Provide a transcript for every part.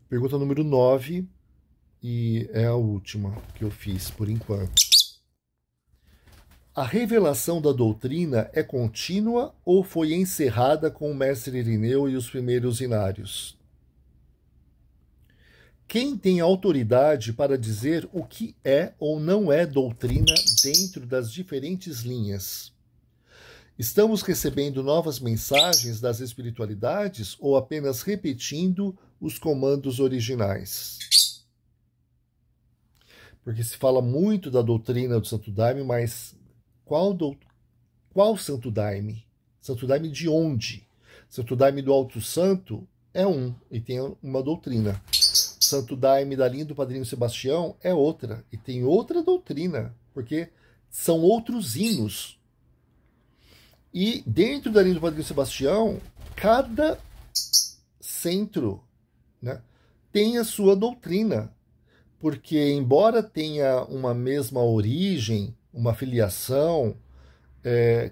Pergunta número 9, e é a última que eu fiz por enquanto. A revelação da doutrina é contínua ou foi encerrada com o mestre Irineu e os primeiros inários? Quem tem autoridade para dizer o que é ou não é doutrina dentro das diferentes linhas? Estamos recebendo novas mensagens das espiritualidades ou apenas repetindo os comandos originais? Porque se fala muito da doutrina do Santo Daime, mas qual Santo Daime? Santo Daime de onde? Santo Daime do Alto Santo é um e tem uma doutrina. Santo Daime da linha do Padrinho Sebastião é outra e tem outra doutrina, porque são outros hinos. E dentro da linha do Padrinho Sebastião, cada centro, né, tem a sua doutrina, porque embora tenha uma mesma origem, uma filiação,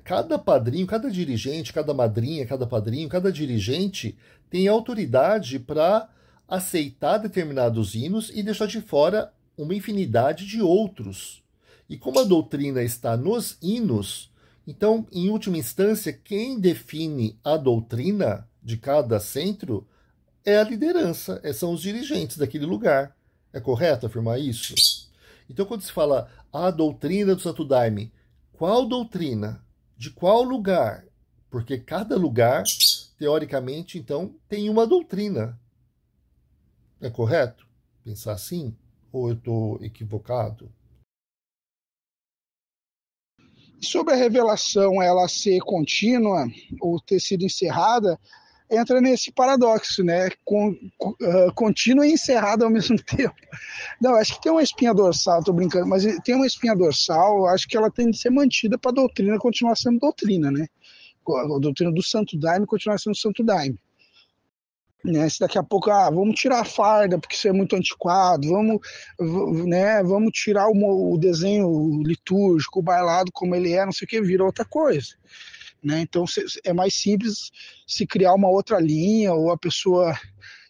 cada padrinho, cada dirigente, cada madrinha, cada padrinho, cada dirigente tem autoridade para aceitar determinados hinos e deixar de fora uma infinidade de outros. E como a doutrina está nos hinos, então, em última instância, quem define a doutrina de cada centro é a liderança, são os dirigentes daquele lugar. É correto afirmar isso? Então, quando se fala a doutrina do Santo Daime, qual doutrina? De qual lugar? Porque cada lugar, teoricamente, então, tem uma doutrina. É correto pensar assim? Ou eu estou equivocado? Sobre a revelação ela ser contínua ou ter sido encerrada, entra nesse paradoxo, né? Contínua e encerrada ao mesmo tempo. Não, acho que tem uma espinha dorsal, tô brincando, mas tem uma espinha dorsal, acho que ela tem de ser mantida para a doutrina continuar sendo doutrina, né? A doutrina do Santo Daime continuar sendo Santo Daime. Né, se daqui a pouco, vamos tirar a farda, porque isso é muito antiquado, vamos tirar o desenho litúrgico, o bailado como ele é, não sei o que, vira outra coisa. Né? Então é mais simples se criar uma outra linha, ou a pessoa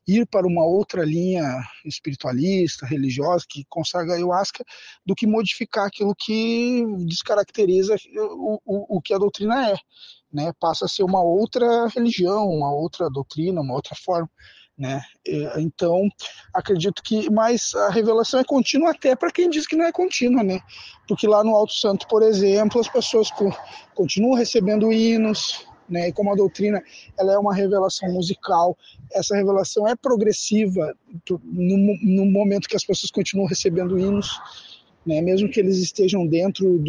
ir para uma outra linha espiritualista, religiosa, que consagra a ayahuasca, do que modificar aquilo que descaracteriza o que a doutrina é. Né, passa a ser uma outra religião, uma outra doutrina, uma outra forma, né? Então, acredito que, mas a revelação é contínua até para quem diz que não é contínua, né? Porque lá no Alto Santo, por exemplo, as pessoas continuam recebendo hinos, né? E como a doutrina ela é uma revelação musical, essa revelação é progressiva no momento que as pessoas continuam recebendo hinos, né? Mesmo que eles estejam dentro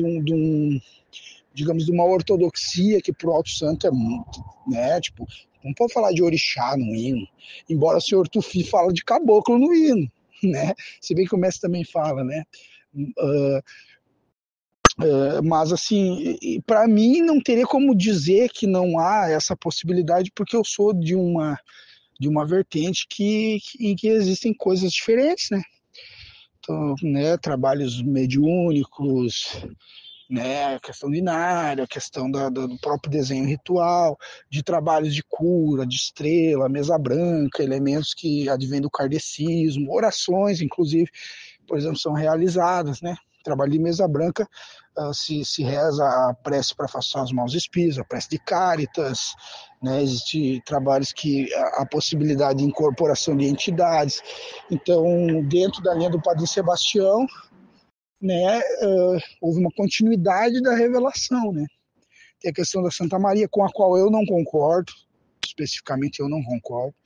digamos, de uma ortodoxia que pro Alto Santo é muito, né? Tipo, não pode falar de orixá no hino, embora o senhor Tufi fala de caboclo no hino, né? Se bem que o mestre também fala, né? Mas assim, para mim não teria como dizer que não há essa possibilidade, porque eu sou de uma vertente em que existem coisas diferentes, né? Então, né, trabalhos mediúnicos, né, a questão binária, a questão do próprio desenho ritual, de trabalhos de cura, de estrela, mesa branca, elementos que advêm do kardecismo, orações, inclusive, por exemplo, são realizadas, né? Trabalho de mesa branca, se reza a prece para afastar os maus espíritos, a prece de Cáritas, né? Existem trabalhos que a possibilidade de incorporação de entidades. Então, dentro da linha do Padre Sebastião, né, houve uma continuidade da revelação, né? Tem a questão da Santa Maria, com a qual eu não concordo, especificamente eu não concordo,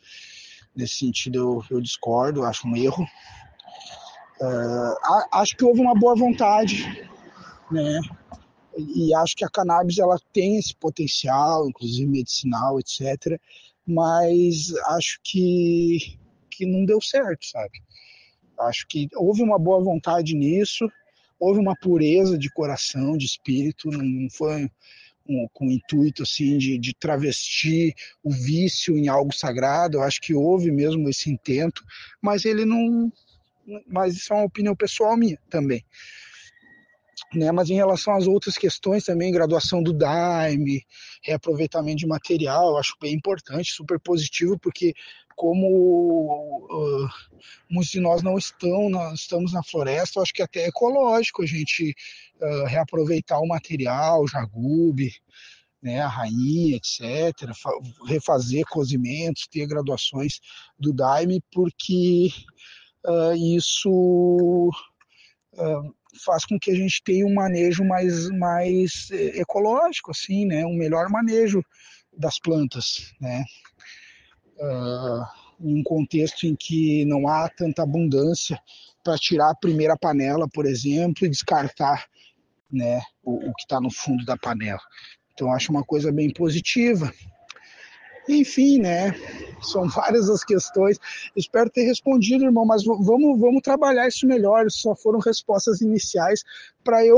nesse sentido eu discordo, acho um erro. Acho que houve uma boa vontade, né? E acho que a cannabis ela tem esse potencial, inclusive medicinal, etc. Mas acho que não deu certo, sabe? Acho que houve uma boa vontade nisso, houve uma pureza de coração, de espírito, não foi com o intuito assim de travestir o vício em algo sagrado. Eu acho que houve mesmo esse intento, mas ele não. Mas isso é uma opinião pessoal minha também. Né? Mas em relação às outras questões também, graduação do Daime, reaproveitamento de material, eu acho bem importante, super positivo, porque como muitos de nós não estamos na floresta, eu acho que até é ecológico a gente reaproveitar o material, o jagube, né, a rainha, etc., refazer cozimentos, ter graduações do daime, porque isso faz com que a gente tenha um manejo mais ecológico, assim, né, um melhor manejo das plantas, né, em um contexto em que não há tanta abundância para tirar a primeira panela, por exemplo, e descartar, né, o que está no fundo da panela. Então, acho uma coisa bem positiva. Enfim, né? São várias as questões. Espero ter respondido, irmão, mas vamos trabalhar isso melhor. Isso só foram respostas iniciais para eu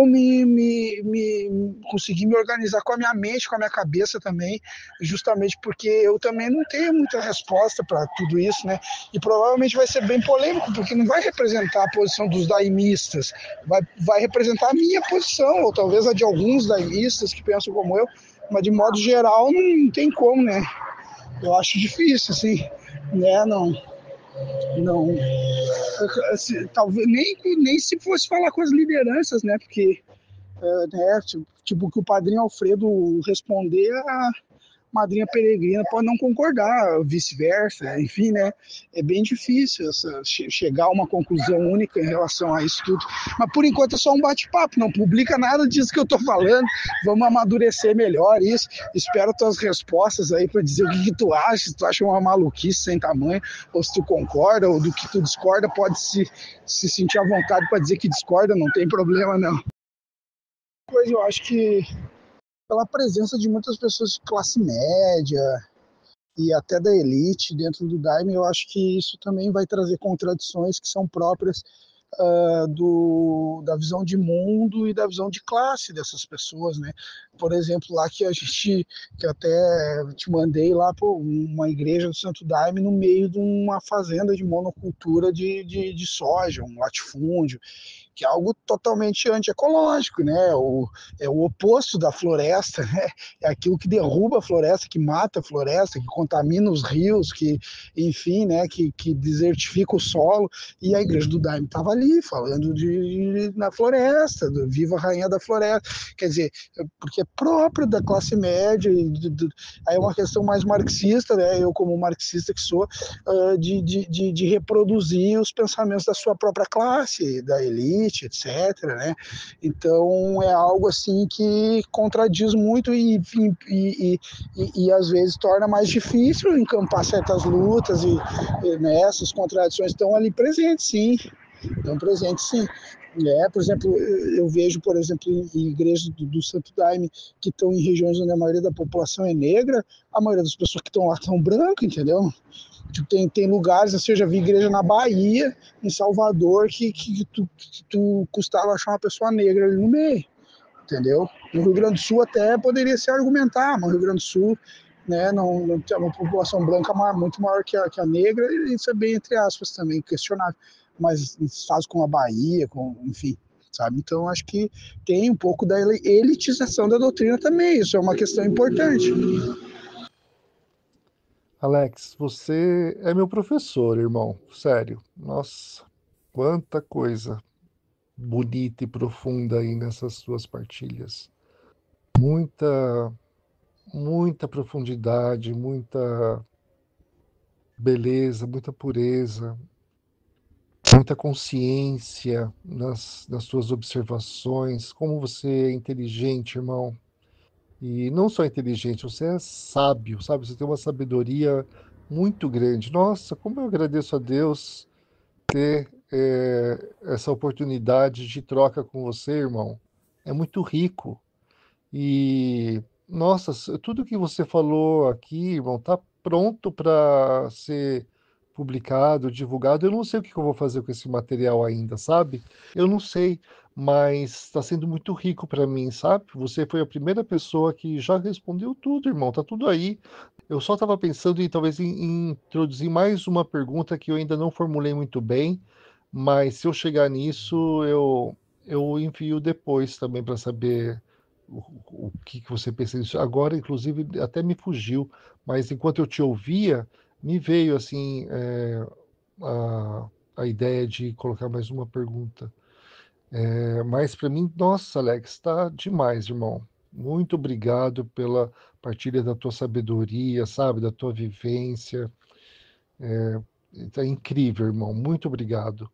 conseguir me organizar com a minha mente, com a minha cabeça também, justamente porque eu também não tenho muita resposta para tudo isso, né? E provavelmente vai ser bem polêmico, porque não vai representar a posição dos daimistas, vai representar a minha posição, ou talvez a de alguns daimistas que pensam como eu, mas de modo geral não tem como, né? Eu acho difícil, assim, né? Não, assim, talvez nem se fosse falar com as lideranças, né? Porque, né? Tipo que o padrinho Alfredo responder a madrinha peregrina pode não concordar, vice-versa, enfim, né? É bem difícil chegar a uma conclusão única em relação a isso tudo. Mas por enquanto é só um bate-papo, não publica nada disso que eu tô falando. Vamos amadurecer melhor isso. Espero tuas respostas aí para dizer o que tu acha, se tu acha uma maluquice sem tamanho, ou se tu concorda, ou do que tu discorda, pode se sentir à vontade para dizer que discorda, não tem problema não. Pois eu acho que pela presença de muitas pessoas de classe média e até da elite dentro do Daime, eu acho que isso também vai trazer contradições que são próprias da visão de mundo e da visão de classe dessas pessoas, né? Por exemplo, lá que que até te mandei lá, pô, uma igreja do Santo Daime no meio de uma fazenda de monocultura de soja, um latifúndio, que é algo totalmente antiecológico, né? É o oposto da floresta, né? É aquilo que derruba a floresta, que mata a floresta, que contamina os rios, que, enfim, né? Que desertifica o solo. E a igreja do Daime estava ali falando na floresta, do Viva a Rainha da Floresta. Quer dizer, porque é próprio da classe média, aí é uma questão mais marxista, né? Eu, como marxista que sou, de reproduzir os pensamentos da sua própria classe, da elite, etc., né? Então é algo assim que contradiz muito e às vezes torna mais difícil encampar certas lutas e né, essas contradições estão ali presentes, sim. Estão presentes, sim. Por exemplo, eu vejo, por exemplo, em igrejas do Santo Daime que estão em regiões onde a maioria da população é negra, a maioria das pessoas que estão lá são brancas, entendeu? Tem lugares, assim, eu já vi igreja na Bahia, em Salvador, que tu custava achar uma pessoa negra ali no meio, entendeu? No Rio Grande do Sul até poderia se argumentar, mas no Rio Grande do Sul, né, não tem uma população branca muito maior que a negra, e isso é bem, entre aspas, também questionável. Mas em estados como a Bahia, enfim, sabe? Então acho que tem um pouco da elitização da doutrina também, isso é uma questão importante. Alex, você é meu professor, irmão. Sério. Nossa, quanta coisa bonita e profunda aí nessas suas partilhas. Muita, muita profundidade, muita beleza, muita pureza, muita consciência nas suas observações. Como você é inteligente, irmão. E não só inteligente, você é sábio, sabe? Você tem uma sabedoria muito grande. Nossa, como eu agradeço a Deus ter essa oportunidade de troca com você, irmão. É muito rico. E, nossa, tudo que você falou aqui, irmão, tá pronto para ser publicado, divulgado. Eu não sei o que eu vou fazer com esse material ainda, sabe? Eu não sei, mas está sendo muito rico para mim, sabe? Você foi a primeira pessoa que já respondeu tudo, irmão. Tá tudo aí. Eu só estava pensando em talvez em introduzir mais uma pergunta que eu ainda não formulei muito bem, mas se eu chegar nisso, eu envio depois também para saber o que você pensa disso. Agora, inclusive, até me fugiu, mas enquanto eu te ouvia, me veio assim a ideia de colocar mais uma pergunta. Mas para mim, nossa, Alex, está demais, irmão. Muito obrigado pela partilha da tua sabedoria, sabe, da tua vivência. Está incrível, irmão. Muito obrigado.